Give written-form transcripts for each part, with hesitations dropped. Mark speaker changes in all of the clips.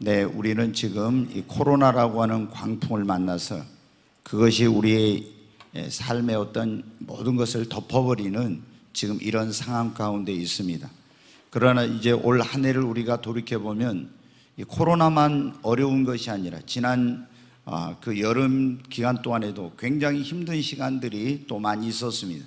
Speaker 1: 네, 우리는 지금 이 코로나라고 하는 광풍을 만나서 그것이 우리의 삶의 어떤 모든 것을 덮어버리는 지금 이런 상황 가운데 있습니다. 그러나 이제 올 한 해를 우리가 돌이켜보면 이 코로나만 어려운 것이 아니라 지난 그 여름 기간 동안에도 굉장히 힘든 시간들이 또 많이 있었습니다.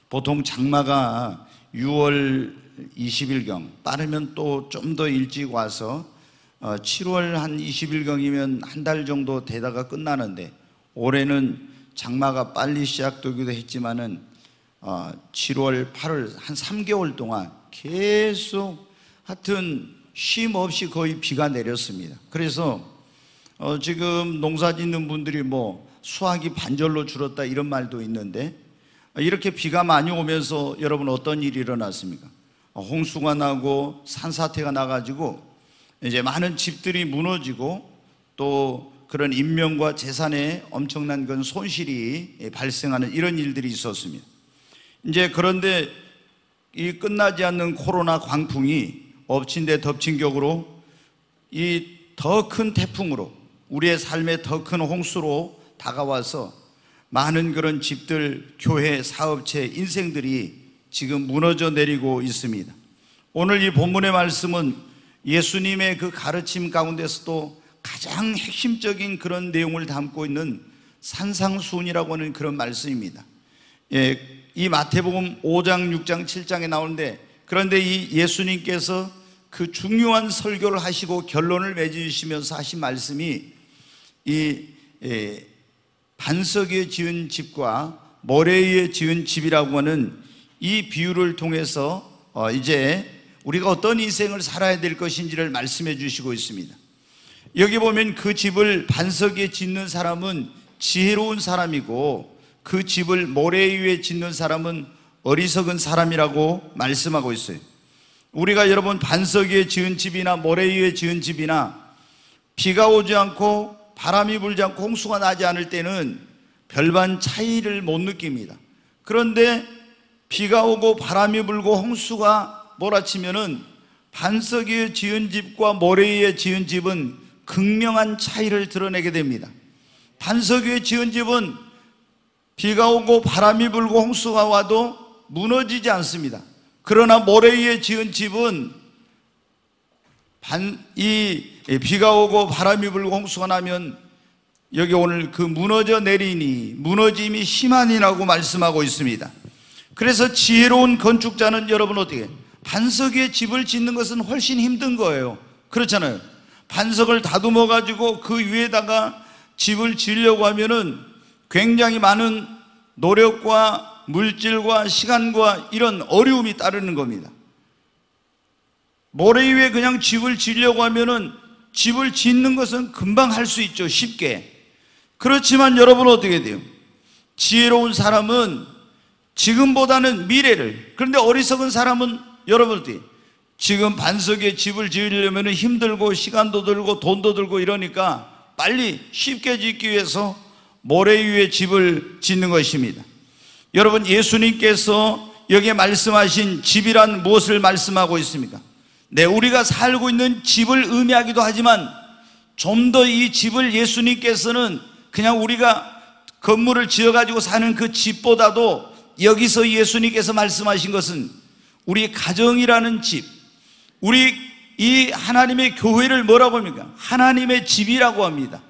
Speaker 1: 보통 장마가 6월 20일경, 빠르면 또 좀 더 일찍 와서 7월 한 20일경이면 한 달 정도 되다가 끝나는데, 올해는 장마가 빨리 시작되기도 했지만은 7월, 8월 한 3개월 동안 계속 하여튼 쉼 없이 거의 비가 내렸습니다. 그래서 지금 농사 짓는 분들이 뭐 수확이 반절로 줄었다 이런 말도 있는데, 이렇게 비가 많이 오면서 여러분 어떤 일이 일어났습니까? 홍수가 나고 산사태가 나가지고 이제 많은 집들이 무너지고 또 그런 인명과 재산에 엄청난 그런 손실이 발생하는 이런 일들이 있었습니다. 이제 그런데 이 끝나지 않는 코로나 광풍이 엎친 데 덮친 격으로 이 더 큰 태풍으로, 우리의 삶에 더 큰 홍수로 다가와서 많은 그런 집들, 교회, 사업체, 인생들이 지금 무너져 내리고 있습니다. 오늘 이 본문의 말씀은 예수님의 그 가르침 가운데서도 가장 핵심적인 그런 내용을 담고 있는 산상수훈이라고 하는 그런 말씀입니다. 이 마태복음 5장, 6장, 7장에 나오는데, 그런데 이 예수님께서 그 중요한 설교를 하시고 결론을 맺으시면서 하신 말씀이 이 반석 위에 지은 집과 모래 위에 지은 집이라고 하는 이 비유를 통해서 이제 우리가 어떤 인생을 살아야 될 것인지를 말씀해 주시고 있습니다. 여기 보면 그 집을 반석 위에 짓는 사람은 지혜로운 사람이고, 그 집을 모래 위에 짓는 사람은 어리석은 사람이라고 말씀하고 있어요. 우리가 여러분 반석 위에 지은 집이나 모래 위에 지은 집이나 비가 오지 않고 바람이 불지 않고 홍수가 나지 않을 때는 별반 차이를 못 느낍니다. 그런데 비가 오고 바람이 불고 홍수가 몰아치면은 반석 위에 지은 집과 모래 위에 지은 집은 극명한 차이를 드러내게 됩니다. 반석 위에 지은 집은 비가 오고 바람이 불고 홍수가 와도 무너지지 않습니다. 그러나 모래 위에 지은 집은 비가 오고 바람이 불고 홍수가 나면 여기 오늘 그 무너져 내리니 무너짐이 심하니라고 말씀하고 있습니다. 그래서 지혜로운 건축자는 여러분 어떻게, 반석 위에 집을 짓는 것은 훨씬 힘든 거예요. 그렇잖아요. 반석을 다듬어 가지고 그 위에다가 집을 지으려고 하면은 굉장히 많은 노력과 물질과 시간과 이런 어려움이 따르는 겁니다. 모래 위에 그냥 집을 지으려고 하면은 집을 짓는 것은 금방 할 수 있죠, 쉽게. 그렇지만 여러분 어떻게 돼요? 지혜로운 사람은 지금보다는 미래를, 그런데 어리석은 사람은 여러분 어떻게, 지금 반석 위에 집을 지으려면 힘들고 시간도 들고 돈도 들고 이러니까 빨리 쉽게 짓기 위해서 모래 위에 집을 짓는 것입니다. 여러분, 예수님께서 여기에 말씀하신 집이란 무엇을 말씀하고 있습니까? 네, 우리가 살고 있는 집을 의미하기도 하지만 좀 더 이 집을 예수님께서는 그냥 우리가 건물을 지어가지고 사는 그 집보다도 여기서 예수님께서 말씀하신 것은 우리 가정이라는 집, 우리 이 하나님의 교회를 뭐라고 합니까? 하나님의 집이라고 합니다.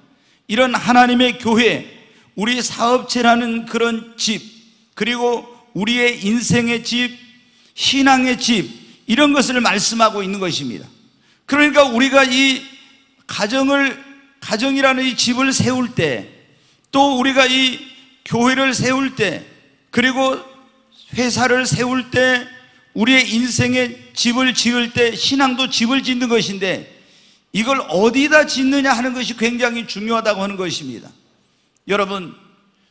Speaker 1: 이런 하나님의 교회, 우리 사업체라는 그런 집, 그리고 우리의 인생의 집, 신앙의 집, 이런 것을 말씀하고 있는 것입니다. 그러니까 우리가 이 가정이라는 이 집을 세울 때, 또 우리가 이 교회를 세울 때, 그리고 회사를 세울 때, 우리의 인생의 집을 지을 때 신앙도 집을 짓는 것인데, 이걸 어디다 짓느냐 하는 것이 굉장히 중요하다고 하는 것입니다. 여러분,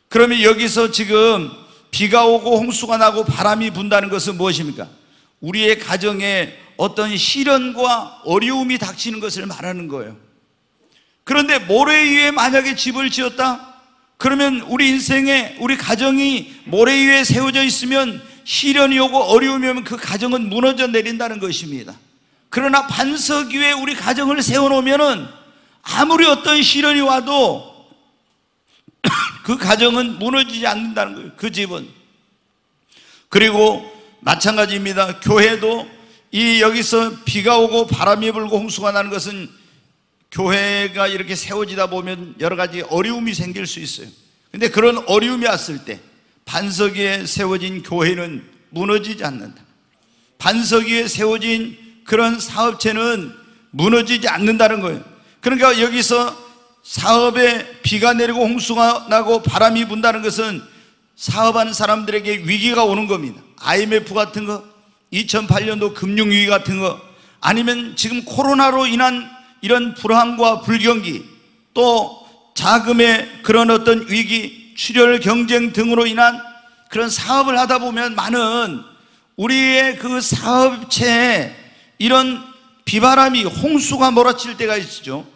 Speaker 1: 그러면 여기서 지금 비가 오고 홍수가 나고 바람이 분다는 것은 무엇입니까? 우리의 가정에 어떤 시련과 어려움이 닥치는 것을 말하는 거예요. 그런데 모래 위에 만약에 집을 지었다? 그러면 우리 인생에, 우리 가정이 모래 위에 세워져 있으면 시련이 오고 어려움이 오면 그 가정은 무너져 내린다는 것입니다. 그러나 반석 위에 우리 가정을 세워놓으면은 아무리 어떤 시련이 와도 그 가정은 무너지지 않는다는 거예요. 그 집은. 그리고 마찬가지입니다. 교회도 여기서 비가 오고 바람이 불고 홍수가 나는 것은 교회가 이렇게 세워지다 보면 여러 가지 어려움이 생길 수 있어요. 근데 그런 어려움이 왔을 때 반석 위에 세워진 교회는 무너지지 않는다. 반석 위에 세워진 그런 사업체는 무너지지 않는다는 거예요. 그러니까 여기서 사업에 비가 내리고 홍수가 나고 바람이 분다는 것은 사업하는 사람들에게 위기가 오는 겁니다. IMF 같은 거, 2008년도 금융위기 같은 거, 아니면 지금 코로나로 인한 이런 불황과 불경기, 또 자금의 그런 어떤 위기, 출혈 경쟁 등으로 인한 그런 사업을 하다 보면 많은 우리의 그 사업체에 이런 비바람이 홍수가 몰아칠 때가 있죠.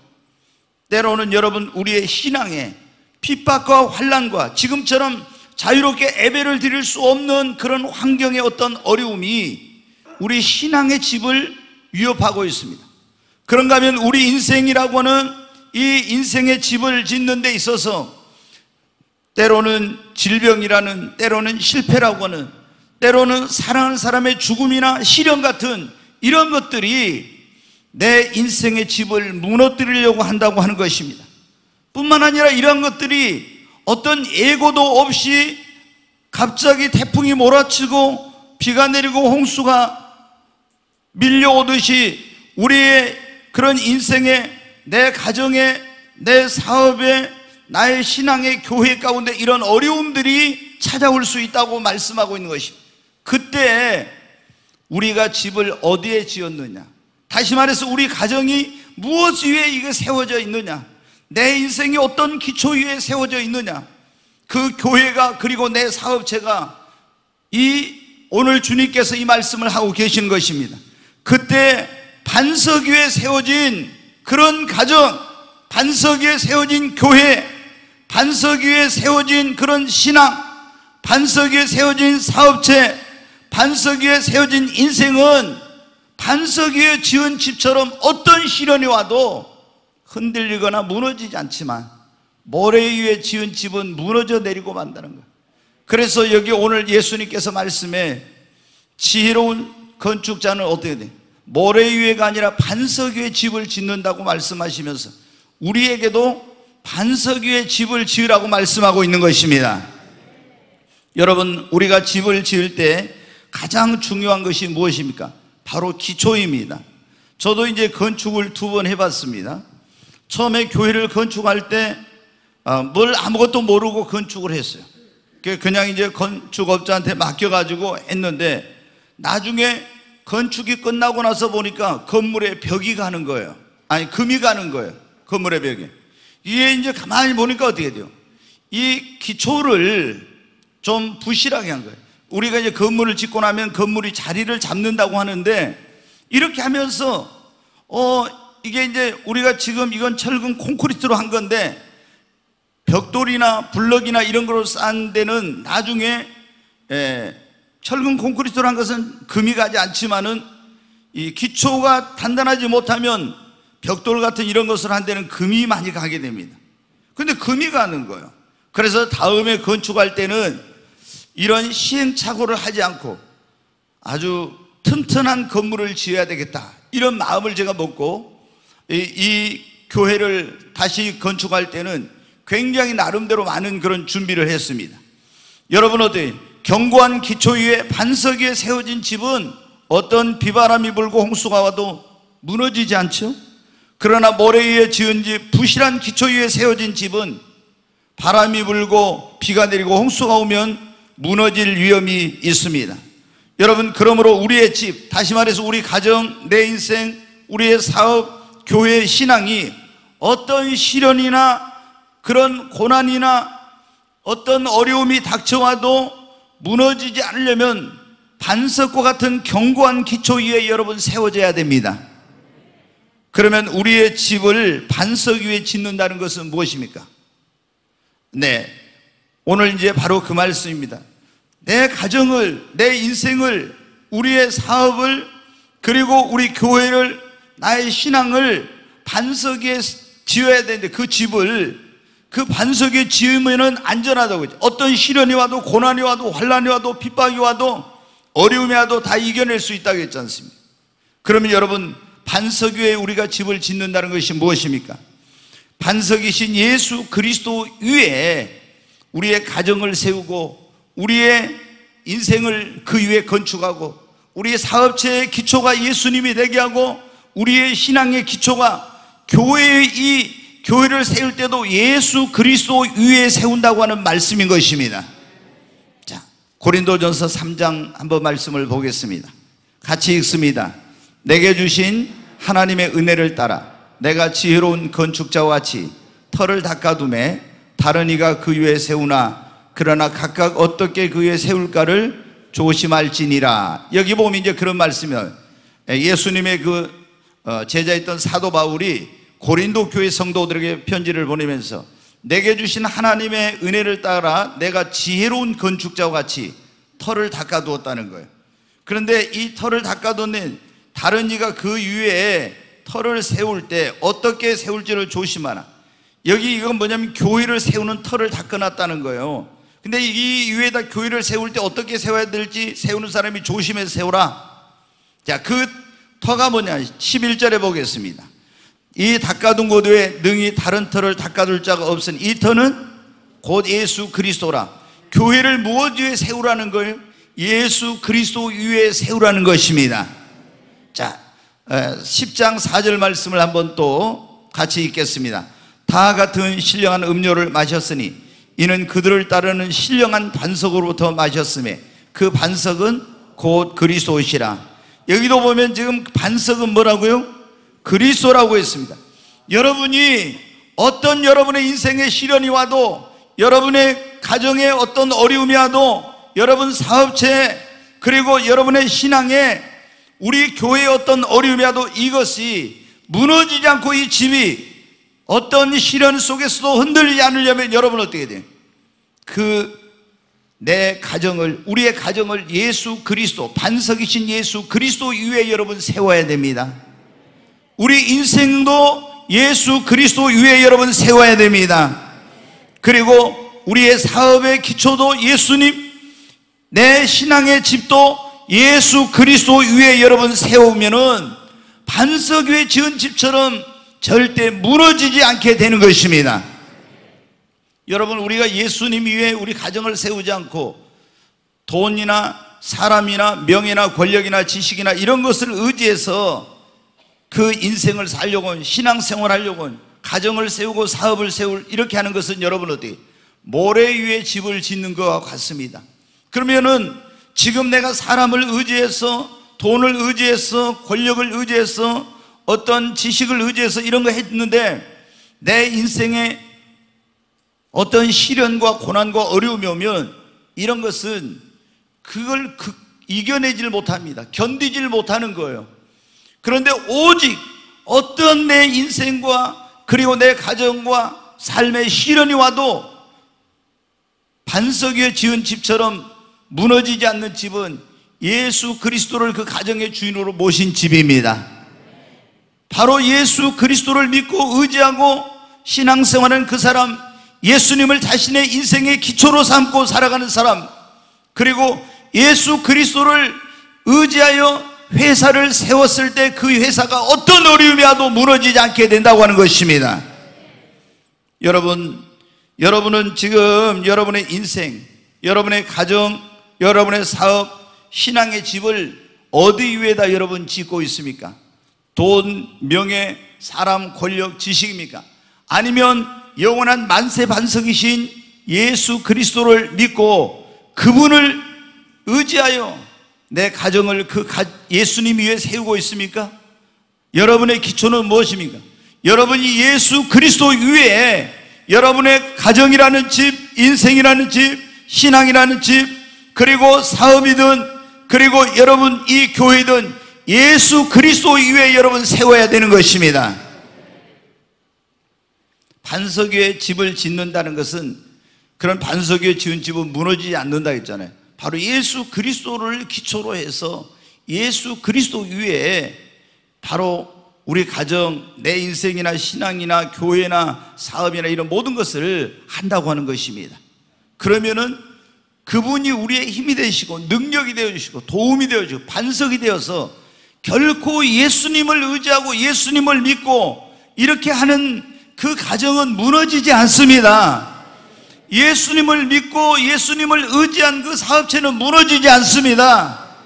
Speaker 1: 때로는 여러분 우리의 신앙에 핍박과 환난과 지금처럼 자유롭게 예배를 드릴 수 없는 그런 환경의 어떤 어려움이 우리 신앙의 집을 위협하고 있습니다. 그런가 하면 우리 인생이라고 하는 이 인생의 집을 짓는 데 있어서 때로는 질병이라는, 때로는 실패라고 하는, 때로는 사랑하는 사람의 죽음이나 시련 같은 이런 것들이 내 인생의 집을 무너뜨리려고 한다고 하는 것입니다. 뿐만 아니라 이런 것들이 어떤 예고도 없이 갑자기 태풍이 몰아치고 비가 내리고 홍수가 밀려오듯이 우리의 그런 인생에, 내 가정에, 내 사업에, 나의 신앙의 교회 가운데 이런 어려움들이 찾아올 수 있다고 말씀하고 있는 것입니다. 그때 우리가 집을 어디에 지었느냐, 다시 말해서 우리 가정이 무엇 위에 이게 세워져 있느냐, 내 인생이 어떤 기초 위에 세워져 있느냐, 그 교회가, 그리고 내 사업체가 오늘 주님께서 이 말씀을 하고 계신 것입니다. 그때 반석 위에 세워진 그런 가정, 반석 위에 세워진 교회, 반석 위에 세워진 그런 신앙, 반석 위에 세워진 사업체, 반석 위에 세워진 인생은 반석 위에 지은 집처럼 어떤 시련이 와도 흔들리거나 무너지지 않지만 모래 위에 지은 집은 무너져 내리고 만다는 거예요. 그래서 여기 오늘 예수님께서 말씀에 지혜로운 건축자는 어떻게 돼? 모래 위에가 아니라 반석 위에 집을 짓는다고 말씀하시면서 우리에게도 반석 위에 집을 지으라고 말씀하고 있는 것입니다. 여러분, 우리가 집을 지을 때 가장 중요한 것이 무엇입니까? 바로 기초입니다. 저도 이제 건축을 2번 해봤습니다. 처음에 교회를 건축할 때 뭘 아무것도 모르고 건축을 했어요. 그냥 이제 건축업자한테 맡겨가지고 했는데 나중에 건축이 끝나고 나서 보니까 건물에 벽이 가는 거예요. 아니, 금이 가는 거예요. 건물의 벽에. 이게 이제 가만히 보니까 어떻게 돼요? 이 기초를 좀 부실하게 한 거예요. 우리가 이제 건물을 짓고 나면 건물이 자리를 잡는다고 하는데 이렇게 하면서 이게 이제 우리가 지금 이건 철근 콘크리트로 한 건데 벽돌이나 블럭이나 이런 거로 싼 데는 나중에 철근 콘크리트로 한 것은 금이 가지 않지만은 이 기초가 단단하지 못하면 벽돌 같은 이런 것을 한 데는 금이 많이 가게 됩니다. 근데 금이 가는 거예요. 그래서 다음에 건축할 때는 이런 시행착오를 하지 않고 아주 튼튼한 건물을 지어야 되겠다, 이런 마음을 제가 먹고 이 교회를 다시 건축할 때는 굉장히 나름대로 많은 그런 준비를 했습니다. 여러분, 어때요? 견고한 기초 위에 반석 위에 세워진 집은 어떤 비바람이 불고 홍수가 와도 무너지지 않죠? 그러나 모래 위에 지은 집, 부실한 기초 위에 세워진 집은 바람이 불고 비가 내리고 홍수가 오면 무너질 위험이 있습니다. 여러분, 그러므로 우리의 집, 다시 말해서 우리 가정, 내 인생, 우리의 사업, 교회의 신앙이 어떤 시련이나 그런 고난이나 어떤 어려움이 닥쳐와도 무너지지 않으려면 반석과 같은 견고한 기초 위에 여러분 세워져야 됩니다. 그러면 우리의 집을 반석 위에 짓는다는 것은 무엇입니까? 네, 오늘 이제 바로 그 말씀입니다. 내 가정을, 내 인생을, 우리의 사업을 그리고 우리 교회를, 나의 신앙을 반석 위에 지어야 되는데 그 집을 그 반석 위에 지으면은 안전하다고 했죠. 어떤 시련이 와도, 고난이 와도, 환난이 와도, 핍박이 와도, 어려움이 와도 다 이겨낼 수 있다고 했지 않습니까? 그러면 여러분, 반석 위에 우리가 집을 짓는다는 것이 무엇입니까? 반석이신 예수 그리스도 위에 우리의 가정을 세우고, 우리의 인생을 그 위에 건축하고, 우리의 사업체의 기초가 예수님이 되게 하고, 우리의 신앙의 기초가 이 교회를 세울 때도 예수 그리스도 위에 세운다고 하는 말씀인 것입니다. 자, 고린도전서 3장 한번 말씀을 보겠습니다. 같이 읽습니다. 내게 주신 하나님의 은혜를 따라 내가 지혜로운 건축자와 같이 터를 닦아두매 다른 이가 그 위에 세우나 그러나 각각 어떻게 그 위에 세울까를 조심할지니라. 여기 보면 이제 그런 말씀이에요. 예수님의 그 제자였던 사도 바울이 고린도 교회 성도들에게 편지를 보내면서 내게 주신 하나님의 은혜를 따라 내가 지혜로운 건축자와 같이 터를 닦아두었다는 거예요. 그런데 이 터를 닦아두는 다른 이가 그 위에 터를 세울 때 어떻게 세울지를 조심하라. 여기 이건 뭐냐면 교회를 세우는 터를 닦아놨다는 거예요. 근데 이 위에다 교회를 세울 때 어떻게 세워야 될지 세우는 사람이 조심해서 세우라. 자, 그 터가 뭐냐, 11절에 보겠습니다. 이 닦아둔 곳 외에 능히 다른 터를 닦아둘 자가 없으니 이 터는 곧 예수 그리스도라. 교회를 무엇 위에 세우라는 거예요? 예수 그리스도 위에 세우라는 것입니다. 자, 10장 4절 말씀을 한번 또 같이 읽겠습니다. 다 같은 신령한 음료를 마셨으니 이는 그들을 따르는 신령한 반석으로부터 마셨음에 그 반석은 곧 그리스도이시라. 여기도 보면 지금 반석은 뭐라고요? 그리스도라고 했습니다. 여러분이 어떤 여러분의 인생의 시련이 와도, 여러분의 가정에 어떤 어려움이 와도, 여러분 사업체에, 그리고 여러분의 신앙에, 우리 교회에 어떤 어려움이 와도 이것이 무너지지 않고 이 집이 어떤 시련 속에서도 흔들리지 않으려면 여러분은 어떻게 돼요? 내 가정을, 우리의 가정을 예수 그리스도, 반석이신 예수 그리스도 위에 여러분 세워야 됩니다. 우리 인생도 예수 그리스도 위에 여러분 세워야 됩니다. 그리고 우리의 사업의 기초도 예수님, 내 신앙의 집도 예수 그리스도 위에 여러분 세우면은 반석 위에 지은 집처럼 절대 무너지지 않게 되는 것입니다. 여러분, 우리가 예수님 위에 우리 가정을 세우지 않고 돈이나 사람이나 명예나 권력이나 지식이나 이런 것을 의지해서 그 인생을 살려고, 신앙생활 하려고, 가정을 세우고 사업을 세울, 이렇게 하는 것은 여러분 어떻게 모래 위에 집을 짓는 것과 같습니다. 그러면은 지금 내가 사람을 의지해서, 돈을 의지해서, 권력을 의지해서, 어떤 지식을 의지해서 이런 거 했는데 내 인생에 어떤 시련과 고난과 어려움이 오면 이런 것은 그걸 이겨내질 못합니다. 견디질 못하는 거예요. 그런데 오직 어떤 내 인생과 그리고 내 가정과 삶의 시련이 와도 반석 위에 지은 집처럼 무너지지 않는 집은 예수 그리스도를 그 가정의 주인으로 모신 집입니다. 바로 예수 그리스도를 믿고 의지하고 신앙생활하는 그 사람, 예수님을 자신의 인생의 기초로 삼고 살아가는 사람, 그리고 예수 그리스도를 의지하여 회사를 세웠을 때 그 회사가 어떤 어려움이 와도 무너지지 않게 된다고 하는 것입니다. 여러분은 지금 여러분의 인생, 여러분의 가정, 여러분의 사업, 신앙의 집을 어디 위에다 여러분 짓고 있습니까? 돈, 명예, 사람, 권력, 지식입니까? 아니면 영원한 만세 반석이신 예수 그리스도를 믿고 그분을 의지하여 내 가정을 예수님 위에 세우고 있습니까? 여러분의 기초는 무엇입니까? 여러분이 예수 그리스도 위에 여러분의 가정이라는 집, 인생이라는 집, 신앙이라는 집, 그리고 사업이든, 그리고 여러분 이 교회든 예수 그리스도 위에 여러분 세워야 되는 것입니다. 반석 위에 집을 짓는다는 것은, 그런 반석 위에 지은 집은 무너지지 않는다 했잖아요. 바로 예수 그리스도를 기초로 해서 예수 그리스도 위에 바로 우리 가정, 내 인생이나 신앙이나 교회나 사업이나 이런 모든 것을 한다고 하는 것입니다. 그러면은 그분이 우리의 힘이 되시고 능력이 되어주시고 도움이 되어주고 반석이 되어서 결코 예수님을 의지하고 예수님을 믿고 이렇게 하는 그 가정은 무너지지 않습니다. 예수님을 믿고 예수님을 의지한 그 사업체는 무너지지 않습니다.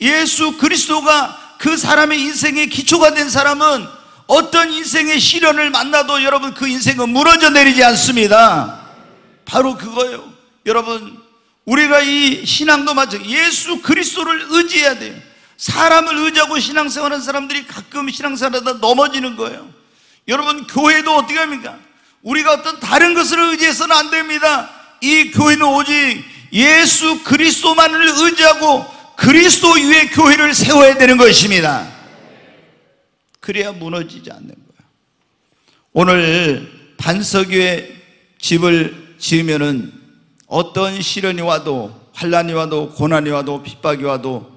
Speaker 1: 예수 그리스도가 그 사람의 인생의 기초가 된 사람은 어떤 인생의 시련을 만나도 여러분 그 인생은 무너져 내리지 않습니다. 바로 그거예요. 여러분, 우리가 이 신앙도 마찬가지, 예수 그리스도를 의지해야 돼요. 사람을 의지하고 신앙생활하는 사람들이 가끔 신앙생활하다 넘어지는 거예요. 여러분, 교회도 어떻게 합니까? 우리가 어떤 다른 것을 의지해서는 안 됩니다. 이 교회는 오직 예수 그리스도만을 의지하고 그리스도 위에 교회를 세워야 되는 것입니다. 그래야 무너지지 않는 거예요. 오늘 반석 위에 집을 지으면은 어떤 시련이 와도, 환난이 와도, 고난이 와도, 핍박이 와도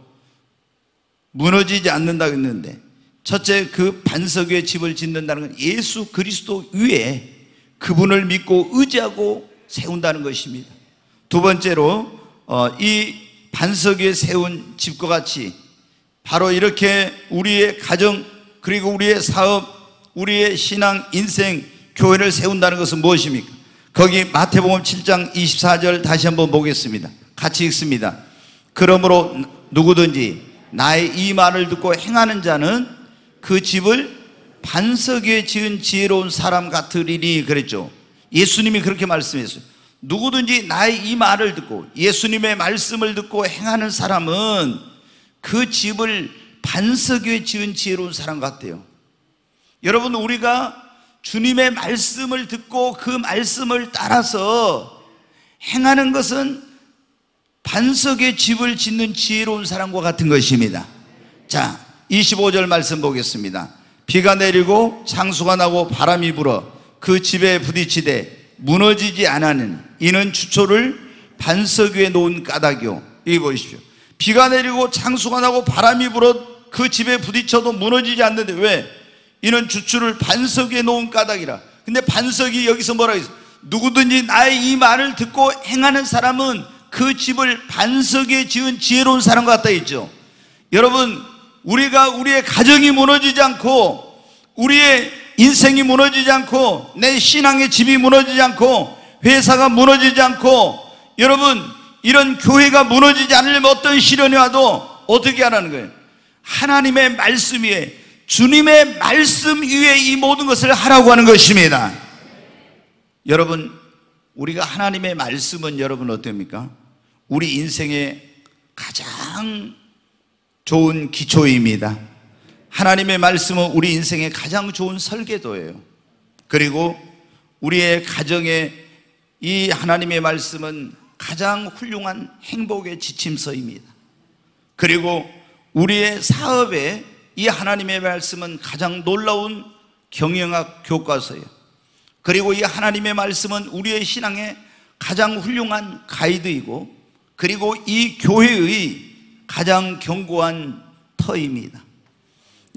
Speaker 1: 무너지지 않는다고 했는데, 첫째, 그 반석 위에 집을 짓는다는 건 예수 그리스도 위에 그분을 믿고 의지하고 세운다는 것입니다. 두 번째로 이 반석 위에 세운 집과 같이 바로 이렇게 우리의 가정, 그리고 우리의 사업, 우리의 신앙, 인생, 교회를 세운다는 것은 무엇입니까? 거기 마태복음 7장 24절 다시 한번 보겠습니다. 같이 읽습니다. 그러므로 누구든지 나의 이 말을 듣고 행하는 자는 그 집을 반석 위에 지은 지혜로운 사람 같으리니 그랬죠. 예수님이 그렇게 말씀했어요. 누구든지 나의 이 말을 듣고 예수님의 말씀을 듣고 행하는 사람은 그 집을 반석 위에 지은 지혜로운 사람 같대요. 여러분, 우리가 주님의 말씀을 듣고 그 말씀을 따라서 행하는 것은 반석 위에 집을 짓는 지혜로운 사람과 같은 것입니다. 자, 25절 말씀 보겠습니다. 비가 내리고 창수가 나고 바람이 불어 그 집에 부딪히되 무너지지 않으니 이는 주초를 반석 위에 놓은 까닭이요. 여기 보십시오. 비가 내리고 창수가 나고 바람이 불어 그 집에 부딪혀도 무너지지 않는데 왜? 이는 주초를 반석 위에 놓은 까닭이라. 근데 반석이 여기서 뭐라고 했어요? 누구든지 나의 이 말을 듣고 행하는 사람은 그 집을 반석 위에 지은 지혜로운 사람 같다 했죠. 여러분, 우리가 우리의 가정이 무너지지 않고 우리의 인생이 무너지지 않고 내 신앙의 집이 무너지지 않고 회사가 무너지지 않고 여러분 이런 교회가 무너지지 않으려면 어떤 시련이 와도 어떻게 하라는 거예요? 하나님의 말씀 위에, 주님의 말씀 위에 이 모든 것을 하라고 하는 것입니다. 여러분, 우리가 하나님의 말씀은 여러분 어떻습니까? 우리 인생의 가장 좋은 기초입니다. 하나님의 말씀은 우리 인생의 가장 좋은 설계도예요. 그리고 우리의 가정에 이 하나님의 말씀은 가장 훌륭한 행복의 지침서입니다. 그리고 우리의 사업에 이 하나님의 말씀은 가장 놀라운 경영학 교과서예요. 그리고 이 하나님의 말씀은 우리의 신앙의 가장 훌륭한 가이드이고, 그리고 이 교회의 가장 견고한 터입니다.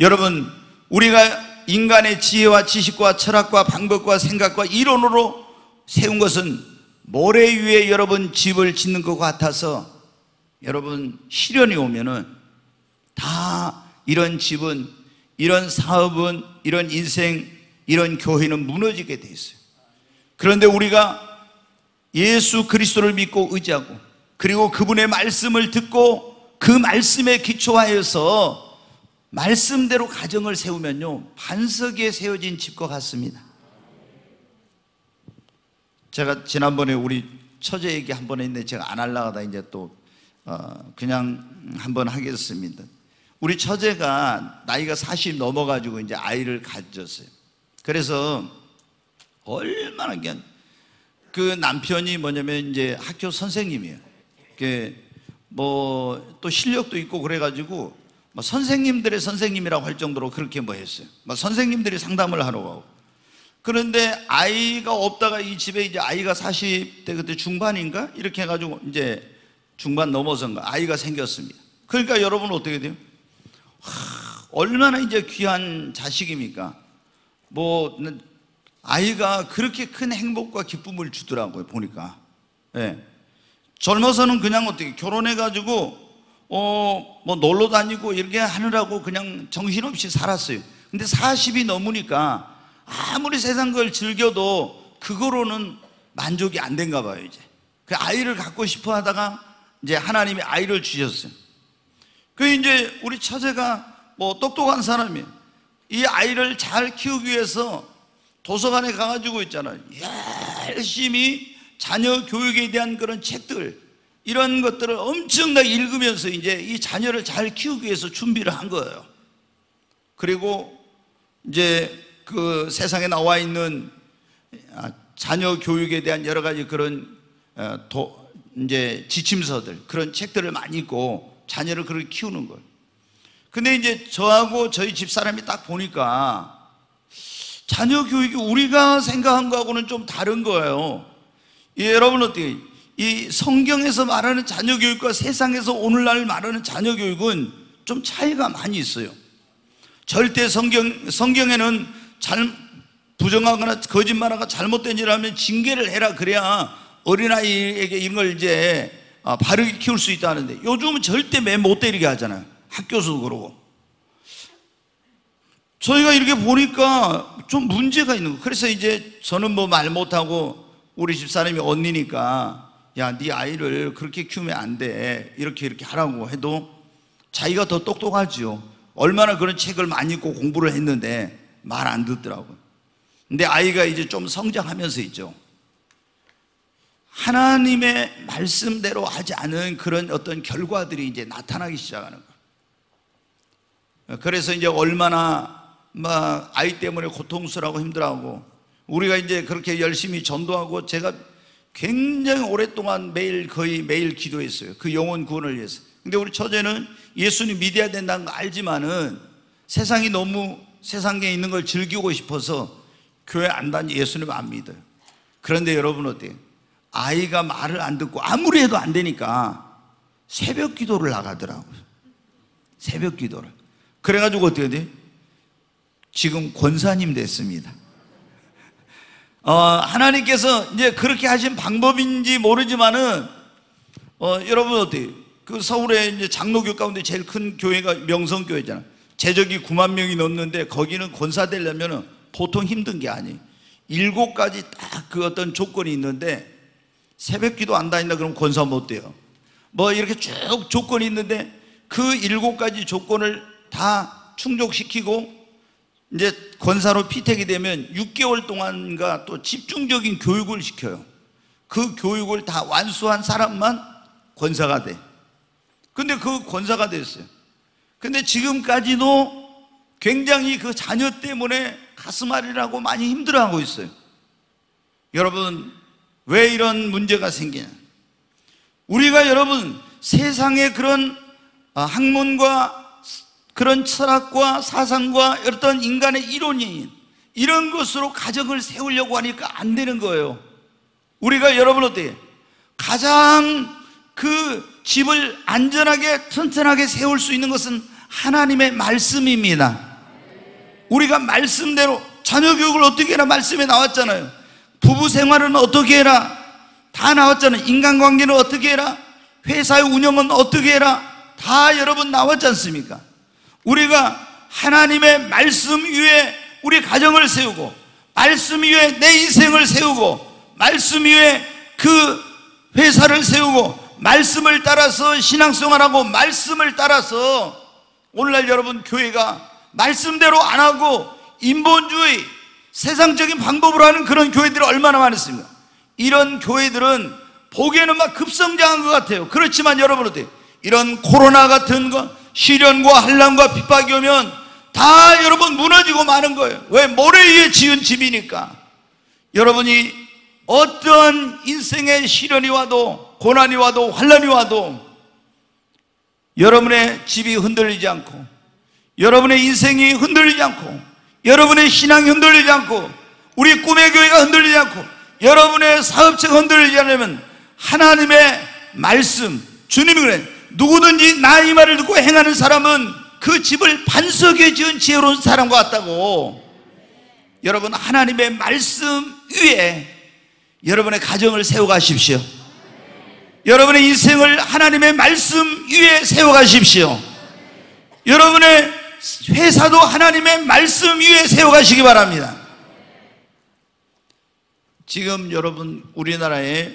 Speaker 1: 여러분, 우리가 인간의 지혜와 지식과 철학과 방법과 생각과 이론으로 세운 것은 모래 위에 여러분 집을 짓는 것 같아서 여러분 시련이 오면은 다 이런 집은, 이런 사업은, 이런 인생, 이런 교회는 무너지게 돼 있어요. 그런데 우리가 예수 그리스도를 믿고 의지하고 그리고 그분의 말씀을 듣고 그 말씀에 기초하여서 말씀대로 가정을 세우면요, 반석 위에 세워진 집과 같습니다. 제가 지난번에 우리 처제 얘기 한 번 했는데 제가 안 하려다가 이제 또 그냥 한번 하겠습니다. 우리 처제가 나이가 40 넘어가지고 이제 아이를 가졌어요. 그래서 얼마나 그냥 그 남편이 뭐냐면 이제 학교 선생님이에요. 뭐 또 실력도 있고 그래가지고 뭐 선생님들의 선생님이라고 할 정도로 그렇게 뭐 했어요. 뭐 선생님들이 상담을 하러 가고. 그런데 아이가 없다가 이 집에 이제 아이가 40대 그때 중반인가? 이렇게 해가지고 이제 중반 넘어선가 아이가 생겼습니다. 그러니까 여러분 어떻게 돼요? 얼마나 이제 귀한 자식입니까? 뭐 아이가 그렇게 큰 행복과 기쁨을 주더라고요, 보니까. 예. 젊어서는 그냥 어떻게 결혼해가지고 뭐 놀러 다니고 이렇게 하느라고 그냥 정신없이 살았어요. 근데 40이 넘으니까 아무리 세상 걸 즐겨도 그거로는 만족이 안 된가 봐요. 이제 그 아이를 갖고 싶어 하다가 이제 하나님이 아이를 주셨어요. 그 이제 우리 처제가 뭐 똑똑한 사람이에요. 이 아이를 잘 키우기 위해서 도서관에 가가지고 있잖아요. 열심히 자녀 교육에 대한 그런 책들, 이런 것들을 엄청나게 읽으면서 이제 이 자녀를 잘 키우기 위해서 준비를 한 거예요. 그리고 이제 그 세상에 나와 있는 자녀 교육에 대한 여러 가지 그런 이제 지침서들, 그런 책들을 많이 읽고 자녀를 그렇게 키우는 걸. 근데 이제 저하고 저희 집사람이 딱 보니까 자녀 교육이 우리가 생각한 거하고는 좀 다른 거예요. 여러분 어떻게, 이 성경에서 말하는 자녀 교육과 세상에서 오늘날 말하는 자녀 교육은 좀 차이가 많이 있어요. 절대 성경에는 부정하거나 거짓말하거나 잘못된 일을 하면 징계를 해라, 그래야 어린아이에게 이런 걸 이제 바르게 키울 수 있다는데, 요즘은 절대 매 못 때리게 하잖아요. 학교에서도 그러고. 저희가 이렇게 보니까 좀 문제가 있는 거예요. 그래서 이제 저는 뭐 말 못하고 우리 집사람이 언니니까, 야, 네 아이를 그렇게 키우면 안 돼, 이렇게 하라고 해도 자기가 더 똑똑하죠. 얼마나 그런 책을 많이 읽고 공부를 했는데 말 안 듣더라고요. 근데 아이가 이제 좀 성장하면서 있죠, 하나님의 말씀대로 하지 않은 그런 어떤 결과들이 이제 나타나기 시작하는 거예요. 그래서 이제 얼마나 막 아이 때문에 고통스러워하고 힘들어하고, 우리가 이제 그렇게 열심히 전도하고, 제가 굉장히 오랫동안 거의 매일 기도했어요. 그 영혼 구원을 위해서. 근데 우리 처제는 예수님 믿어야 된다는 거 알지만은 세상이 너무 세상에 있는 걸 즐기고 싶어서 교회 안 다니, 예수님 안 믿어요. 그런데 여러분 어때요? 아이가 말을 안 듣고 아무리 해도 안 되니까 새벽 기도를 나가더라고요. 새벽 기도를. 그래가지고 어떻게 돼? 지금 권사님 됐습니다. 하나님께서 이제 그렇게 하신 방법인지 모르지만은 여러분 어때요? 그 서울에 이제 장로교 가운데 제일 큰 교회가 명성교회잖아요. 재적이 9만 명이 넘는데 거기는 권사 되려면은 보통 힘든 게 아니에요. 7가지 딱 그 어떤 조건이 있는데, 새벽 기도 안 다닌다 그러면 권사 못 돼요. 뭐 이렇게 쭉 조건이 있는데 그 7가지 조건을 다 충족시키고 이제 권사로 피택이 되면 6개월 동안가 또 집중적인 교육을 시켜요. 그 교육을 다 완수한 사람만 권사가 돼. 근데 그 권사가 됐어요. 근데 지금까지도 굉장히 그 자녀 때문에 가슴앓이라고 많이 힘들어하고 있어요. 여러분, 왜 이런 문제가 생기냐? 우리가 여러분 세상의 그런 학문과 그런 철학과 사상과 어떤 인간의 이론이 이런 것으로 가정을 세우려고 하니까 안 되는 거예요. 우리가 여러분 어때요? 가장 그 집을 안전하게 튼튼하게 세울 수 있는 것은 하나님의 말씀입니다. 우리가 말씀대로 자녀 교육을 어떻게 해라 말씀에 나왔잖아요. 부부 생활은 어떻게 해라 다 나왔잖아요. 인간관계는 어떻게 해라, 회사의 운영은 어떻게 해라 다 여러분 나왔지 않습니까? 우리가 하나님의 말씀 위에 우리 가정을 세우고, 말씀 위에 내 인생을 세우고, 말씀 위에 그 회사를 세우고, 말씀을 따라서 신앙생활하고, 말씀을 따라서 오늘날 여러분 교회가 말씀대로 안 하고 인본주의 세상적인 방법으로 하는 그런 교회들이 얼마나 많습니까? 이런 교회들은 보기에는 막 급성장한 것 같아요. 그렇지만 여러분 어때요? 이런 코로나 같은 거, 시련과 환난과 핍박이 오면 다 여러분 무너지고 마는 거예요. 왜? 모래 위에 지은 집이니까. 여러분이 어떤 인생의 시련이 와도, 고난이 와도, 환난이 와도 여러분의 집이 흔들리지 않고, 여러분의 인생이 흔들리지 않고, 여러분의 신앙이 흔들리지 않고, 우리 꿈의 교회가 흔들리지 않고, 여러분의 사업체가 흔들리지 않으면 하나님의 말씀, 주님이 그래, 누구든지 나의 말을 듣고 행하는 사람은 그 집을 반석 위에 지은 지혜로운 사람과 같다고. 여러분, 하나님의 말씀 위에 여러분의 가정을 세워가십시오. 여러분의 인생을 하나님의 말씀 위에 세워가십시오. 여러분의 회사도 하나님의 말씀 위에 세워가시기 바랍니다. 지금 여러분 우리나라에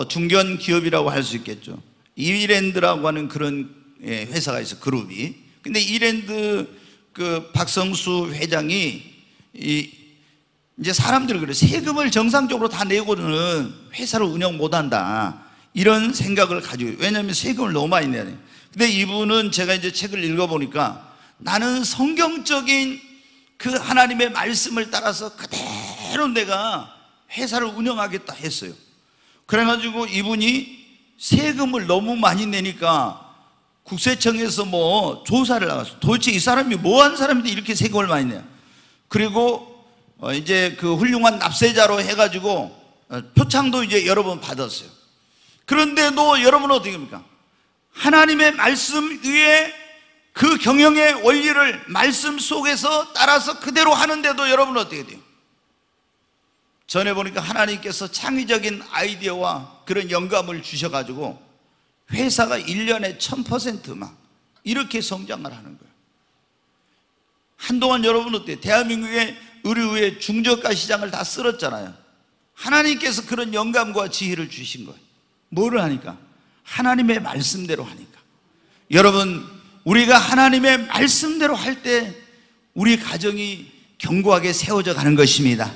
Speaker 1: 중견 기업이라고 할 수 있겠죠. 이랜드라고 하는 그런 회사가 있어, 그룹이. 근데 이랜드 그 박성수 회장이 이제 사람들이 그래, 세금을 정상적으로 다 내고는 회사를 운영 못한다, 이런 생각을 가지고. 왜냐하면 세금을 너무 많이 내야 돼. 근데 이분은 제가 이제 책을 읽어보니까 나는 성경적인 그 하나님의 말씀을 따라서 그대로 내가 회사를 운영하겠다 했어요. 그래가지고 이분이 세금을 너무 많이 내니까 국세청에서 조사를 나갔어요. 도대체 이 사람이 뭐한 사람인데 이렇게 세금을 많이 내요. 그리고 이제 그 훌륭한 납세자로 해가지고 표창도 이제 여러 번 받았어요. 그런데도 여러분은 어떻게 합니까? 하나님의 말씀 위에 그 경영의 원리를 말씀 속에서 따라서 그대로 하는데도 여러분은 어떻게 돼요? 전에 보니까 하나님께서 창의적인 아이디어와 그런 영감을 주셔가지고 회사가 1년에 1000% 막 이렇게 성장을 하는 거예요. 한동안 여러분 어때요? 대한민국의 의료의 중저가 시장을 다 쓸었잖아요. 하나님께서 그런 영감과 지혜를 주신 거예요. 뭐를 하니까? 하나님의 말씀대로 하니까. 여러분, 우리가 하나님의 말씀대로 할 때 우리 가정이 견고하게 세워져 가는 것입니다.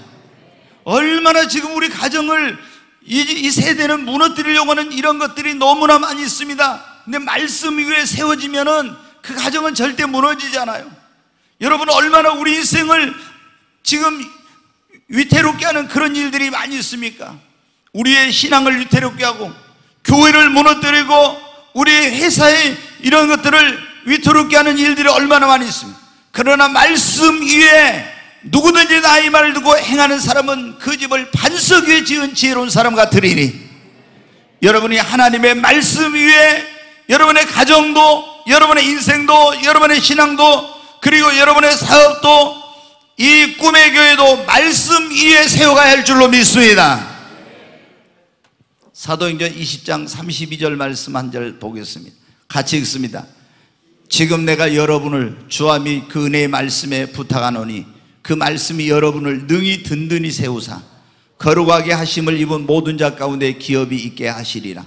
Speaker 1: 얼마나 지금 우리 가정을 이 세대는 무너뜨리려고 하는 이런 것들이 너무나 많이 있습니다. 근데 말씀 위에 세워지면은 그 가정은 절대 무너지지 않아요. 여러분, 얼마나 우리 인생을 지금 위태롭게 하는 그런 일들이 많이 있습니까? 우리의 신앙을 위태롭게 하고 교회를 무너뜨리고 우리 회사의 이런 것들을 위태롭게 하는 일들이 얼마나 많이 있습니까? 그러나 말씀 위에 누구든지 나의 말을 듣고 행하는 사람은 그 집을 반석 위에 지은 지혜로운 사람 같으리니. 여러분이 하나님의 말씀 위에 여러분의 가정도, 여러분의 인생도, 여러분의 신앙도, 그리고 여러분의 사업도, 이 꿈의 교회도 말씀 위에 세워가야 할 줄로 믿습니다. 사도행전 20장 32절 말씀 한 절 보겠습니다. 같이 읽습니다. 지금 내가 여러분을 주와 및 그 은혜의 말씀에 부탁하노니 그 말씀이 여러분을 능히 든든히 세우사 거룩하게 하심을 입은 모든 자 가운데 기업이 있게 하시리라.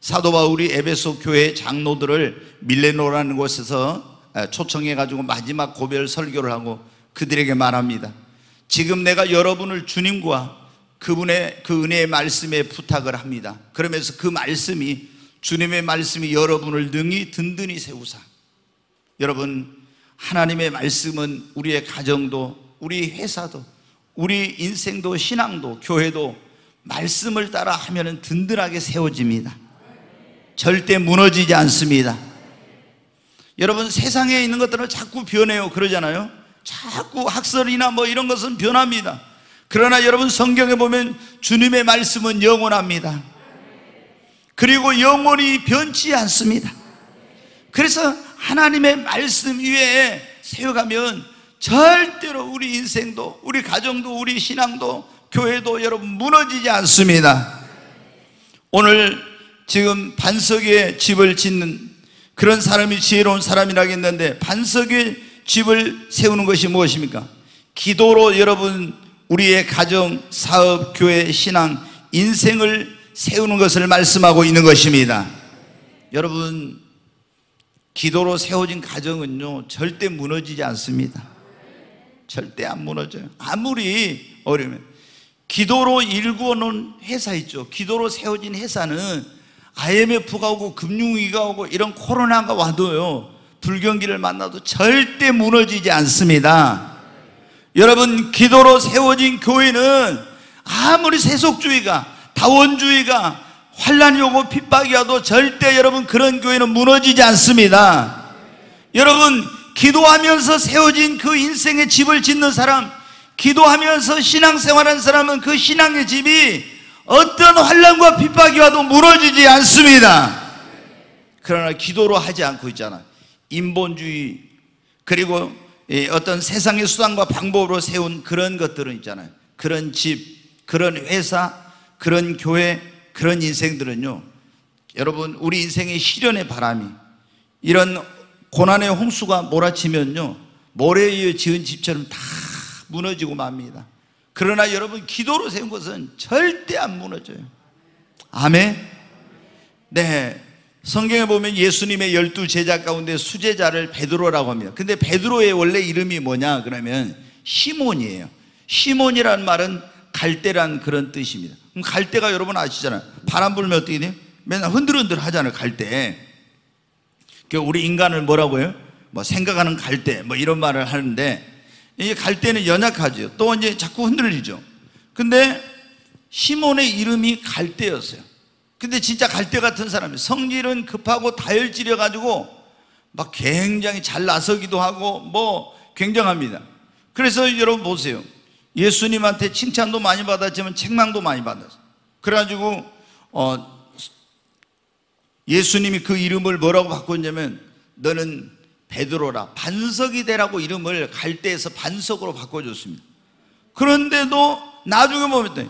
Speaker 1: 사도 바울이 에베소 교회 장로들을 밀레노라는 곳에서 초청해가지고 마지막 고별 설교를 하고 그들에게 말합니다. 지금 내가 여러분을 주님과 그분의 그 은혜의 말씀에 부탁을 합니다. 그러면서 그 말씀이, 주님의 말씀이 여러분을 능히 든든히 세우사. 여러분, 하나님의 말씀은 우리의 가정도, 우리 회사도, 우리 인생도, 신앙도, 교회도 말씀을 따라 하면 든든하게 세워집니다. 절대 무너지지 않습니다. 여러분, 세상에 있는 것들은 자꾸 변해요. 그러잖아요. 자꾸 학설이나 이런 것은 변합니다. 그러나 여러분, 성경에 보면 주님의 말씀은 영원합니다. 그리고 영원히 변치 않습니다. 그래서 하나님의 말씀 위에 세워가면 절대로 우리 인생도, 우리 가정도, 우리 신앙도, 교회도 여러분 무너지지 않습니다. 오늘 지금 반석 위에 집을 짓는 그런 사람이 지혜로운 사람이라겠는데, 반석 위에 집을 세우는 것이 무엇입니까? 기도로 여러분 우리의 가정, 사업, 교회, 신앙, 인생을 세우는 것을 말씀하고 있는 것입니다. 여러분, 기도로 세워진 가정은요 절대 무너지지 않습니다. 절대 안 무너져요. 아무리 어려우면. 기도로 일구어 놓은 회사 있죠. 기도로 세워진 회사는 IMF가 오고 금융위기가 오고 이런 코로나가 와도요, 불경기를 만나도 절대 무너지지 않습니다. 여러분, 기도로 세워진 교회는 아무리 세속주의가, 다원주의가, 환란이 오고 핍박이 와도 절대 여러분 그런 교회는 무너지지 않습니다. 여러분, 기도하면서 세워진 그 인생의 집을 짓는 사람, 기도하면서 신앙생활하는 사람은 그 신앙의 집이 어떤 환란과 핍박이 와도 무너지지 않습니다. 그러나 기도로 하지 않고 있잖아. 인본주의, 그리고 어떤 세상의 수단과 방법으로 세운 그런 것들은 있잖아요. 그런 집, 그런 회사, 그런 교회, 그런 인생들은요, 여러분, 우리 인생의 시련의 바람이, 이런 고난의 홍수가 몰아치면요, 모래에 의해 지은 집처럼 다 무너지고 맙니다. 그러나 여러분, 기도로 세운 것은 절대 안 무너져요. 아멘. 네, 성경에 보면 예수님의 12제자 가운데 수제자를 베드로라고 합니다. 근데 베드로의 원래 이름이 뭐냐 그러면 시몬이에요. 시몬이라는 말은 갈대란 그런 뜻입니다. 그럼 갈대가 여러분 아시잖아요. 바람 불면 어떻게 돼요? 맨날 흔들흔들 하잖아요, 갈대. 우리 인간을 뭐라고 해요? 뭐 생각하는 갈대, 뭐 이런 말을 하는데, 이 갈대는 연약하죠. 또 이제 자꾸 흔들리죠. 근데 시몬의 이름이 갈대였어요. 근데 진짜 갈대 같은 사람이에요. 성질은 급하고 다혈질해 가지고 막 굉장히 잘 나서기도 하고 뭐 굉장합니다. 그래서 여러분 보세요. 예수님한테 칭찬도 많이 받았지만 책망도 많이 받았어요. 그래가지고 예수님이 그 이름을 뭐라고 바꿨냐면, 너는 베드로라, 반석이 되라고 이름을 갈대에서 반석으로 바꿔줬습니다. 그런데도 나중에 보면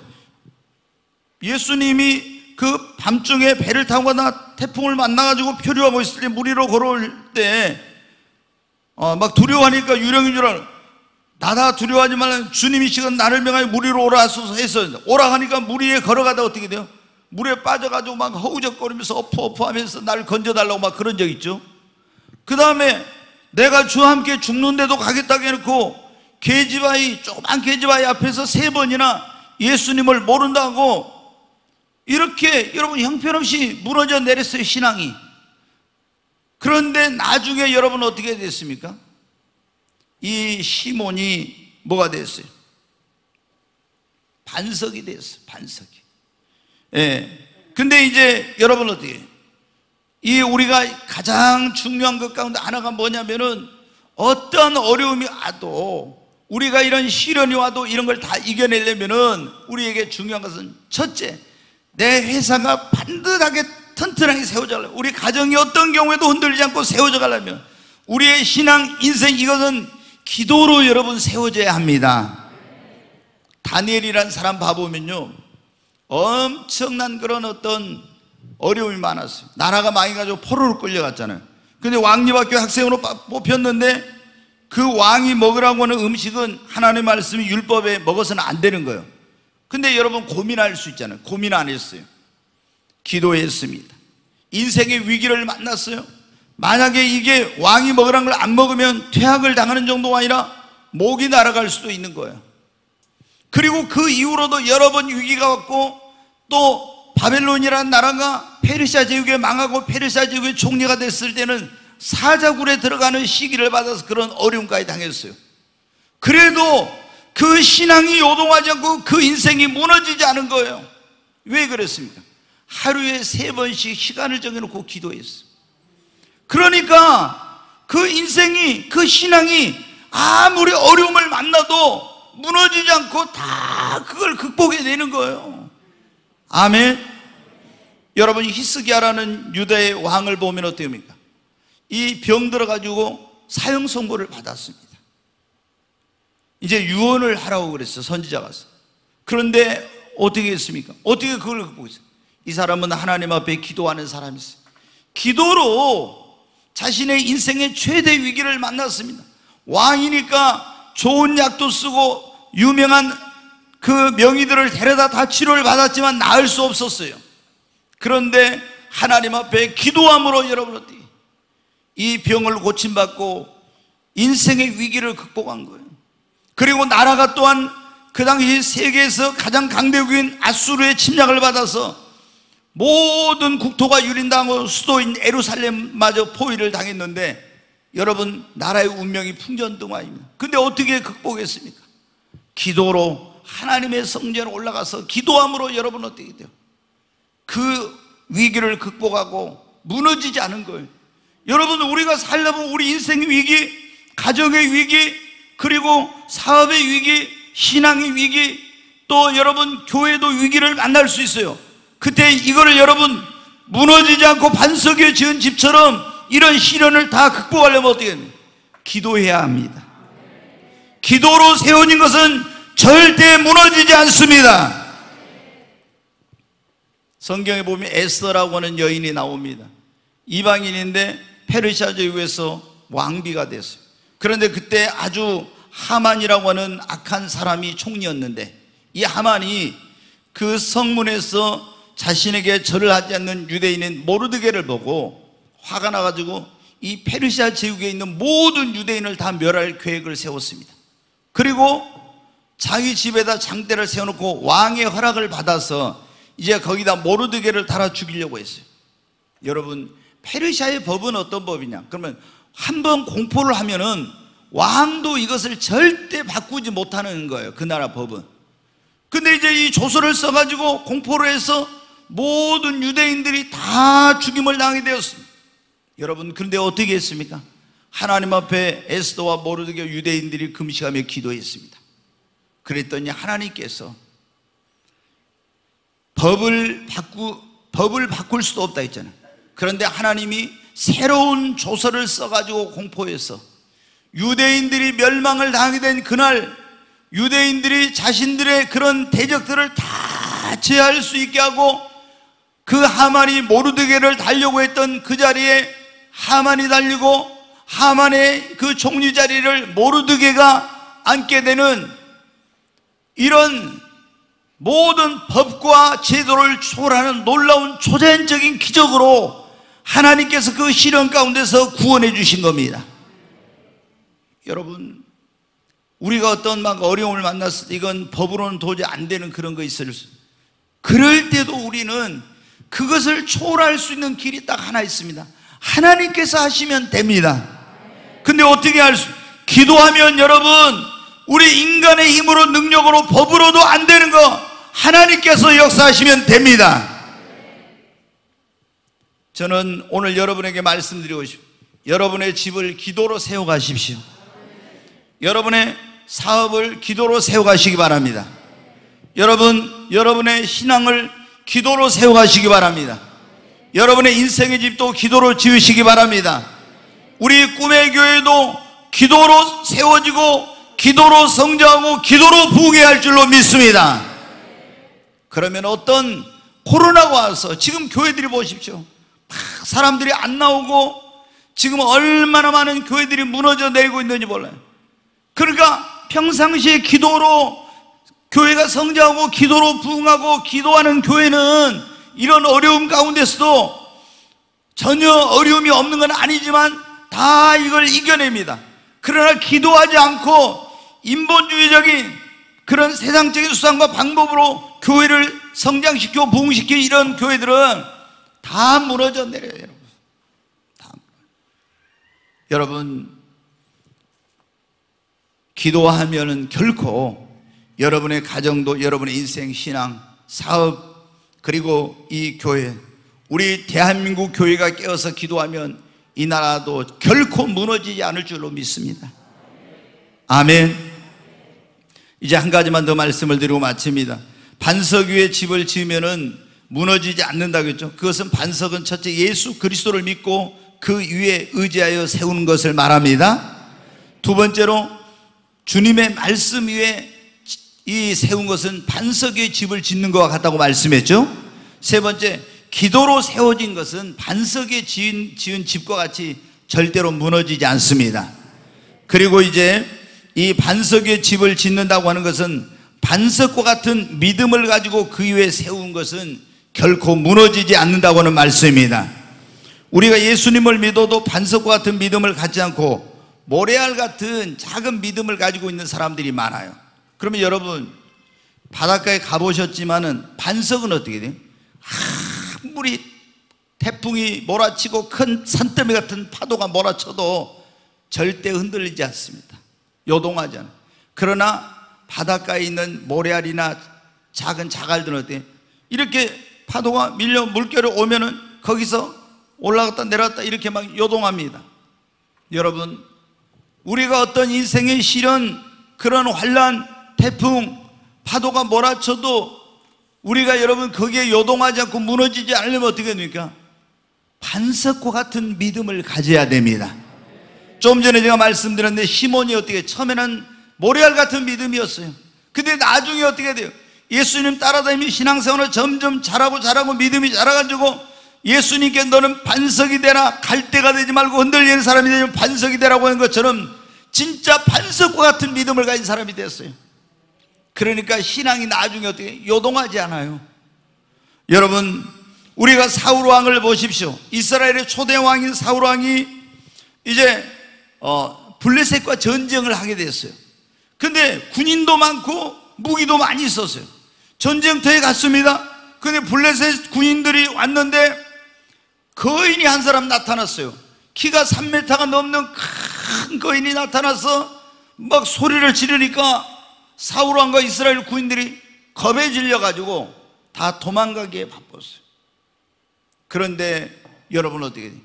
Speaker 1: 예수님이 그 밤중에 배를 타고 가다 태풍을 만나가지고 표류하고 있을 때, 물 위로 걸어올 때 막 두려워하니까 유령인 줄 알아. 나다 두려워하지 말라, 주님이 지금 나를 명하여 물 위로 오라 하소서 해서 오라 하니까 물 위에 걸어가다 어떻게 돼요? 물에 빠져가지고 막 허우적거리면서 어퍼어퍼 하면서 나를 건져달라고 막 그런 적 있죠. 그 다음에 내가 주와 함께 죽는데도 가겠다고 해놓고 계집아이, 조그만 계집아이 앞에서 3번이나 예수님을 모른다고 이렇게 여러분 형편없이 무너져 내렸어요, 신앙이. 그런데 나중에 여러분 어떻게 됐습니까? 이 시몬이 뭐가 됐어요? 반석이 됐어요, 반석이. 예. 근데 이제 여러분 어떻게 해요? 이 우리가 가장 중요한 것 가운데 하나가 뭐냐면은, 어떤 어려움이 와도, 우리가 이런 시련이 와도 이런 걸 다 이겨내려면은 우리에게 중요한 것은, 첫째, 내 회사가 반듯하게 튼튼하게 세워져 가려면, 우리 가정이 어떤 경우에도 흔들리지 않고 세워져 가려면, 우리의 신앙, 인생, 이것은 기도로 여러분 세워져야 합니다. 다니엘이라는 사람 봐보면요, 엄청난 그런 어떤 어려움이 많았어요. 나라가 망해가지고 포로로 끌려갔잖아요. 근데 왕립학교 학생으로 뽑혔는데, 그 왕이 먹으라고 하는 음식은 하나님의 말씀이 율법에 먹어서는 안 되는 거예요. 근데 여러분 고민할 수 있잖아요. 고민 안 했어요. 기도했습니다. 인생의 위기를 만났어요. 만약에 이게 왕이 먹으라는 걸 안 먹으면 퇴학을 당하는 정도가 아니라 목이 날아갈 수도 있는 거예요. 그리고 그 이후로도 여러 번 위기가 왔고, 또 바벨론이라는 나라가 페르시아 제국에 망하고 페르시아 제국의 총리가 됐을 때는 사자굴에 들어가는 시기를 받아서 그런 어려움까지 당했어요. 그래도 그 신앙이 요동하지 않고 그 인생이 무너지지 않은 거예요. 왜 그랬습니까? 하루에 3번씩 시간을 정해놓고 기도했어요. 그러니까 그 인생이, 그 신앙이 아무리 어려움을 만나도 무너지지 않고 다 그걸 극복해내는 거예요. 아멘. 여러분, 히스기야라는 유다의 왕을 보면 어떻습니까? 이 병 들어가지고 사형 선고를 받았습니다. 이제 유언을 하라고 그랬어요, 선지자가. 그런데 어떻게 했습니까? 어떻게 그걸 극복했어요? 이 사람은 하나님 앞에 기도하는 사람이었어요. 기도로 자신의 인생의 최대 위기를 만났습니다. 왕이니까 좋은 약도 쓰고 유명한 그 명의들을 데려다 다 치료를 받았지만 나을 수 없었어요. 그런데 하나님 앞에 기도함으로 여러분 어떻게 이 병을 고침받고 인생의 위기를 극복한 거예요. 그리고 나라가 또한 그 당시 세계에서 가장 강대국인 아수르의 침략을 받아서 모든 국토가 유린당하고 수도인 예루살렘마저 포위를 당했는데, 여러분 나라의 운명이 풍전등화입니다. 근데 어떻게 극복했습니까? 기도로 하나님의 성전에 올라가서 기도함으로 여러분 어떻게 돼요? 그 위기를 극복하고 무너지지 않은 거예요. 여러분, 우리가 살려면 우리 인생의 위기, 가정의 위기, 그리고 사업의 위기, 신앙의 위기, 또 여러분 교회도 위기를 만날 수 있어요. 그때 이거를 여러분 무너지지 않고 반석 위에 지은 집처럼 이런 시련을 다 극복하려면 어떻게 합니까? 기도해야 합니다. 기도로 세워진 것은 절대 무너지지 않습니다. 성경에 보면 에스더라고 하는 여인이 나옵니다. 이방인인데 페르시아 제국에서 왕비가 됐어요. 그런데 그때 아주 하만이라고 하는 악한 사람이 총리였는데, 이 하만이 그 성문에서 자신에게 절을 하지 않는 유대인인 모르드게를 보고 화가 나가지고 이 페르시아 제국에 있는 모든 유대인을 다 멸할 계획을 세웠습니다. 그리고 자기 집에다 장대를 세워놓고 왕의 허락을 받아서 이제 거기다 모르드게를 달아 죽이려고 했어요. 여러분, 페르시아의 법은 어떤 법이냐? 그러면 한번 공포를 하면은 왕도 이것을 절대 바꾸지 못하는 거예요, 그 나라 법은. 근데 이제 이 조서를 써가지고 공포를 해서 모든 유대인들이 다 죽임을 당하게 되었습니다. 여러분, 그런데 어떻게 했습니까? 하나님 앞에 에스더와 모르드게 유대인들이 금식하며 기도했습니다. 그랬더니 하나님께서 법을 바꿀 수도 없다 했잖아요. 그런데 하나님이 새로운 조서를 써가지고 공포해서 유대인들이 멸망을 당하게 된 그날, 유대인들이 자신들의 그런 대적들을 다 제할 수 있게 하고, 그 하만이 모르드게를 달려고 했던 그 자리에 하만이 달리고 하만의 그 총리 자리를 모르드게가 앉게 되는, 이런 모든 법과 제도를 초월하는 놀라운 초자연적인 기적으로 하나님께서 그 시련 가운데서 구원해 주신 겁니다. 여러분, 우리가 어떤 막 어려움을 만났을 때 이건 법으로는 도저히 안 되는 그런 거 있을 수, 그럴 때도 우리는 그것을 초월할 수 있는 길이 딱 하나 있습니다. 하나님께서 하시면 됩니다. 근데 어떻게 할 수? 기도하면 여러분, 우리 인간의 힘으로 능력으로 법으로도 안 되는 거 하나님께서 역사하시면 됩니다. 저는 오늘 여러분에게 말씀드리고 싶어요. 여러분의 집을 기도로 세워가십시오. 여러분의 사업을 기도로 세워가시기 바랍니다. 여러분의 신앙을 기도로 세워가시기 바랍니다. 여러분의 인생의 집도 기도로 지으시기 바랍니다. 우리 꿈의 교회도 기도로 세워지고 기도로 성장하고 기도로 부흥해야 할 줄로 믿습니다. 그러면 어떤 코로나가 와서 지금 교회들이 보십시오. 사람들이 안 나오고 지금 얼마나 많은 교회들이 무너져 내리고 있는지 몰라요. 그러니까 평상시에 기도로 교회가 성장하고 기도로 부흥하고 기도하는 교회는 이런 어려움 가운데서도 전혀 어려움이 없는 건 아니지만 다 이걸 이겨냅니다. 그러나 기도하지 않고 인본주의적인 그런 세상적인 수단과 방법으로 교회를 성장시키고 부흥시키는 이런 교회들은 다 무너져 내려요. 여러분, 다 무너져. 여러분, 기도하면은 결코 여러분의 가정도, 여러분의 인생, 신앙, 사업, 그리고 이 교회, 우리 대한민국 교회가 깨어서 기도하면 이 나라도 결코 무너지지 않을 줄로 믿습니다. 아멘. 이제 한 가지만 더 말씀을 드리고 마칩니다. 반석 위에 집을 지으면은 무너지지 않는다고 했죠. 그것은 반석은 첫째 예수 그리스도를 믿고 그 위에 의지하여 세우는 것을 말합니다. 두 번째로 주님의 말씀 위에 이 세운 것은 반석 위에 집을 짓는 것과 같다고 말씀했죠. 세 번째, 기도로 세워진 것은 반석 위에 지은 집과 같이 절대로 무너지지 않습니다. 그리고 이제 이 반석 위에 집을 짓는다고 하는 것은 반석과 같은 믿음을 가지고 그 위에 세운 것은 결코 무너지지 않는다고 하는 말씀입니다. 우리가 예수님을 믿어도 반석과 같은 믿음을 갖지 않고 모래알 같은 작은 믿음을 가지고 있는 사람들이 많아요. 그러면 여러분, 바닷가에 가보셨지만은 반석은 어떻게 돼요? 아무리 태풍이 몰아치고 큰 산더미 같은 파도가 몰아쳐도 절대 흔들리지 않습니다. 요동하지 않아요. 그러나 바닷가에 있는 모래알이나 작은 자갈들은 어때요? 이렇게 파도가 밀려 물결이 오면은 거기서 올라갔다 내려갔다 이렇게 막 요동합니다. 여러분, 우리가 어떤 인생의 시련, 그런 환난, 태풍, 파도가 몰아쳐도 우리가 여러분 거기에 요동하지 않고 무너지지 않으려면 어떻게 됩니까? 반석과 같은 믿음을 가져야 됩니다. 좀 전에 제가 말씀드렸는데 시몬이 어떻게 처음에는 모래알 같은 믿음이었어요. 근데 나중에 어떻게 돼요? 예수님 따라다니면 신앙생활을 점점 잘하고 믿음이 자라가지고 예수님께 너는 반석이 되라, 갈대가 되지 말고 흔들리는 사람이 되면 반석이 되라고 하는 것처럼 진짜 반석과 같은 믿음을 가진 사람이 됐어요. 그러니까 신앙이 나중에 어떻게 요동하지 않아요. 여러분, 우리가 사울 왕을 보십시오. 이스라엘의 초대 왕인 사울 왕이 이제 블레셋과 전쟁을 하게 됐어요. 근데 군인도 많고 무기도 많이 있었어요. 전쟁터에 갔습니다. 근데 블레셋 군인들이 왔는데 거인이 한 사람 나타났어요. 키가 3m가 넘는 큰 거인이 나타나서 막 소리를 지르니까 사울 왕과 이스라엘 군인들이 겁에 질려가지고 다 도망가기에 바빴어요. 그런데 여러분 어떻게 돼요?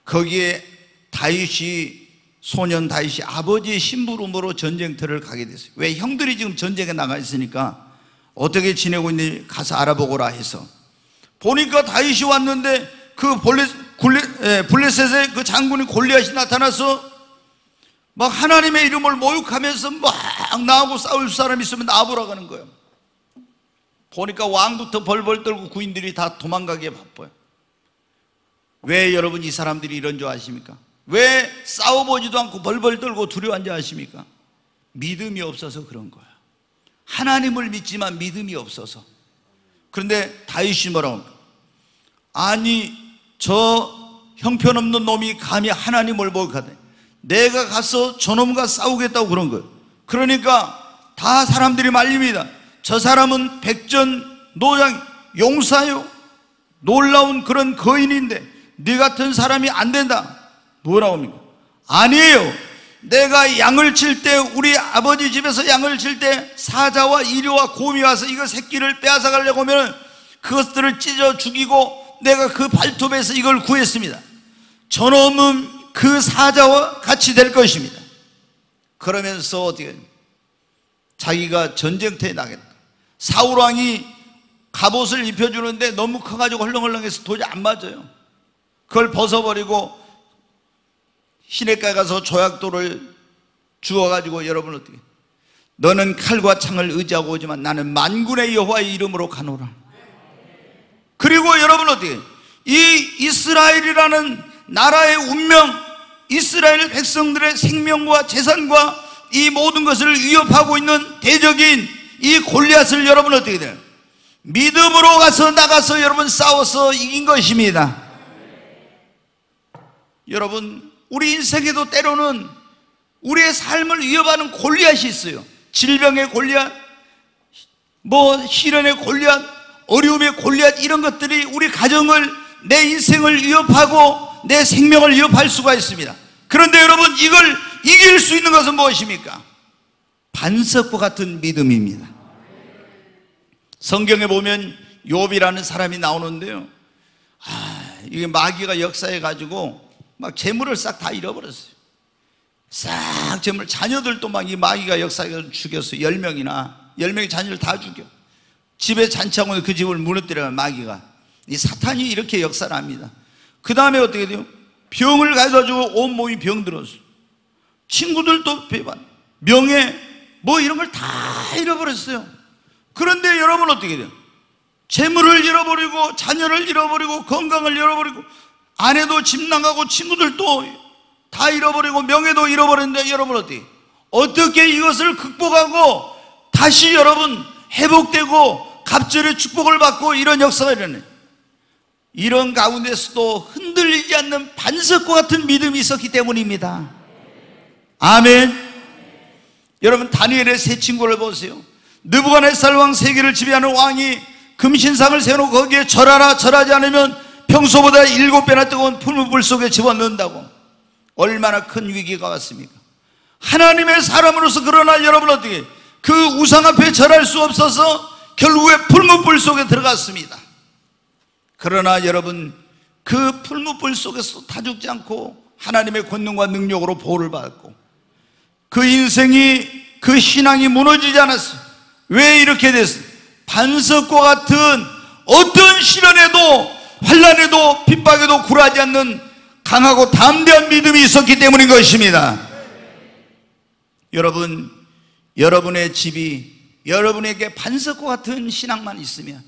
Speaker 1: 거기에 소년 다윗이 아버지의 심부름으로 전쟁터를 가게 됐어요. 왜? 형들이 지금 전쟁에 나가 있으니까 어떻게 지내고 있는지 가서 알아보거라 해서 보니까 다윗이 왔는데 그 블레셋의 그 장군인 골리앗이 나타나서 막 하나님의 이름을 모욕하면서 막 나하고 싸울 사람 있으면 나와보라고 하는 거예요. 보니까 왕부터 벌벌 떨고 구인들이 다 도망가기에 바빠요. 왜 여러분 이 사람들이 이런 줄 아십니까? 왜 싸워보지도 않고 벌벌 떨고 두려워한 줄 아십니까? 믿음이 없어서 그런 거예요. 하나님을 믿지만 믿음이 없어서. 그런데 다윗이 뭐라고 합니까? 아니 저 형편없는 놈이 감히 하나님을 모욕하다니, 내가 가서 저놈과 싸우겠다고 그런 거예요. 그러니까 다 사람들이 말립니다. 저 사람은 백전 노장 용사요, 놀라운 그런 거인인데 네 같은 사람이 안 된다. 뭐라고 합니까? 아니에요. 내가 양을 칠 때, 우리 아버지 집에서 양을 칠 때 사자와 이료와 곰이 와서 이거 새끼를 빼앗아 가려고 하면 그것들을 찢어 죽이고 내가 그 발톱에서 이걸 구했습니다. 저놈은 그 사자와 같이 될 것입니다. 그러면서 어떻게 자기가 전쟁터에 나겠다. 사울왕이 갑옷을 입혀주는데 너무 커가지고 헐렁헐렁해서 도저히 안 맞아요. 그걸 벗어버리고 시냇가에 가서 조약돌을 주워가지고, 여러분 어떻게, 너는 칼과 창을 의지하고 오지만 나는 만군의 여호와의 이름으로 가노라. 그리고 여러분 어떻게, 이 이스라엘이라는 나라의 운명, 이스라엘 백성들의 생명과 재산과 이 모든 것을 위협하고 있는 대적인 이 골리앗을 여러분 어떻게 돼요? 믿음으로 나가서 여러분 싸워서 이긴 것입니다. 여러분, 우리 인생에도 때로는 우리의 삶을 위협하는 골리앗이 있어요. 질병의 골리앗, 시련의 골리앗, 어려움의 골리앗, 이런 것들이 우리 가정을, 내 인생을 위협하고 내 생명을 위협할 수가 있습니다. 그런데 여러분, 이걸 이길 수 있는 것은 무엇입니까? 반석과 같은 믿음입니다. 성경에 보면 욥이라는 사람이 나오는데요, 이게 마귀가 역사해 가지고 막 재물을 싹 다 잃어버렸어요. 싹 재물, 자녀들도 막 이 마귀가 역사해서 죽였어요. 10명이 자녀를 다 죽여. 집에 잔치하고 그 집을 무너뜨려요. 마귀가, 이 사탄이 이렇게 역사를 합니다. 그 다음에 어떻게 돼요? 병을 가져가지고 온몸이 병들었어요. 친구들도 배반, 명예 이런 걸 다 잃어버렸어요. 그런데 여러분 어떻게 돼요? 재물을 잃어버리고, 자녀를 잃어버리고, 건강을 잃어버리고, 아내도 집 나가고, 친구들도 다 잃어버리고, 명예도 잃어버렸는데 여러분 어떻게 이것을 극복하고 다시 여러분 회복되고 갑절의 축복을 받고 이런 역사가 일어나요. 이런 가운데서도 흔들리지 않는 반석과 같은 믿음이 있었기 때문입니다. 아멘. 여러분, 다니엘의 세 친구를 보세요. 느부갓네살 왕 세계를 지배하는 왕이 금신상을 세워놓고 거기에 절하라, 절하지 않으면 평소보다 7배나 뜨거운 풀무불 속에 집어넣는다고. 얼마나 큰 위기가 왔습니까? 하나님의 사람으로서, 그러나 여러분 어떻게, 그 우상 앞에 절할 수 없어서 결국에 풀무불 속에 들어갔습니다. 그러나 여러분, 그 풀무불 속에서 다 죽지 않고 하나님의 권능과 능력으로 보호를 받았고, 그 인생이, 그 신앙이 무너지지 않았어요. 왜 이렇게 됐어요? 반석과 같은 어떤 시련에도 환난에도 핍박에도 굴하지 않는 강하고 담대한 믿음이 있었기 때문인 것입니다. 여러분, 여러분의 집이 여러분에게 반석과 같은 신앙만 있으면,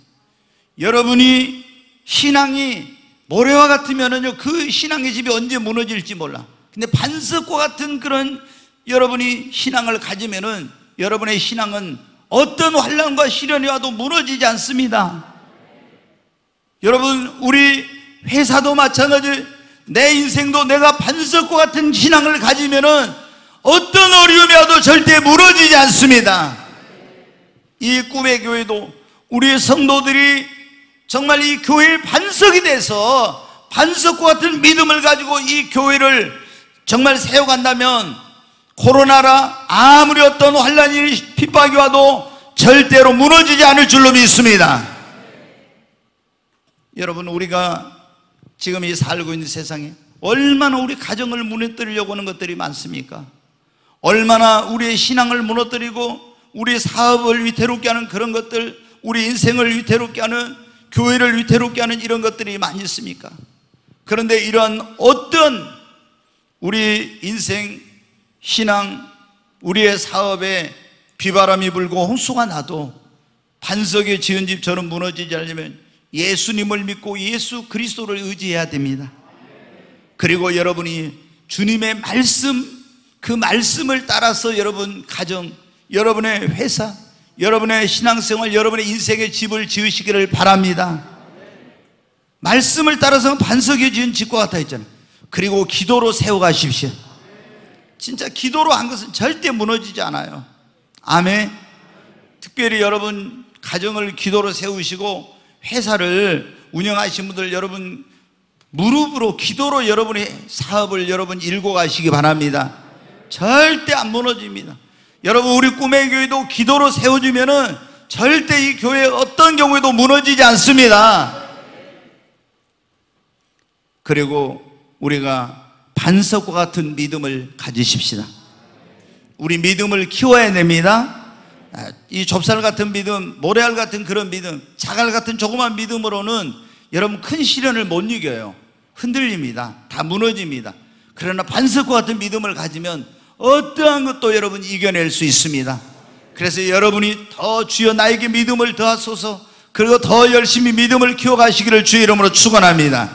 Speaker 1: 여러분이 신앙이 모래와 같으면은요, 그 신앙의 집이 언제 무너질지 몰라. 근데 반석과 같은 그런 여러분이 신앙을 가지면은 여러분의 신앙은 어떤 환난과 시련이 와도 무너지지 않습니다. 여러분, 우리 회사도 마찬가지, 내 인생도 내가 반석과 같은 신앙을 가지면은 어떤 어려움이 와도 절대 무너지지 않습니다. 이 꿈의 교회도 우리 성도들이 정말 이 교회의 반석이 돼서 반석과 같은 믿음을 가지고 이 교회를 정말 세워간다면 코로나라 아무리 어떤 환난이 핍박이 와도 절대로 무너지지 않을 줄로 믿습니다. 여러분, 우리가 지금 이 살고 있는 세상에 얼마나 우리 가정을 무너뜨리려고 하는 것들이 많습니까? 얼마나 우리의 신앙을 무너뜨리고 우리 사업을 위태롭게 하는 그런 것들, 우리 인생을 위태롭게 하는, 교회를 위태롭게 하는 이런 것들이 많이 있습니까? 그런데 이런 어떤 우리 인생, 신앙, 우리의 사업에 비바람이 불고 홍수가 나도 반석에 지은 집처럼 무너지지 않으려면 예수님을 믿고 예수 그리스도를 의지해야 됩니다. 그리고 여러분이 주님의 말씀, 그 말씀을 따라서 여러분 가정, 여러분의 회사, 여러분의 신앙생활, 여러분의 인생의 집을 지으시기를 바랍니다. 말씀을 따라서 반석에 지은 집과 같아 있잖아요. 그리고 기도로 세워가십시오. 진짜 기도로 한 것은 절대 무너지지 않아요. 아멘. 특별히 여러분 가정을 기도로 세우시고 회사를 운영하시는 분들, 여러분 무릎으로 기도로 여러분의 사업을 여러분 일궈 가시기 바랍니다. 절대 안 무너집니다. 여러분, 우리 꿈의 교회도 기도로 세워주면은 절대 이 교회 어떤 경우에도 무너지지 않습니다. 그리고 우리가 반석과 같은 믿음을 가지십시다. 우리 믿음을 키워야 됩니다. 이 좁쌀 같은 믿음, 모래알 같은 그런 믿음, 자갈 같은 조그만 믿음으로는 여러분 큰 시련을 못 이겨요. 흔들립니다. 다 무너집니다. 그러나 반석과 같은 믿음을 가지면 어떠한 것도 여러분 이겨낼 수 있습니다. 그래서 여러분이 더 주여 나에게 믿음을 더하소서, 그리고 더 열심히 믿음을 키워가시기를 주의 이름으로 축원합니다.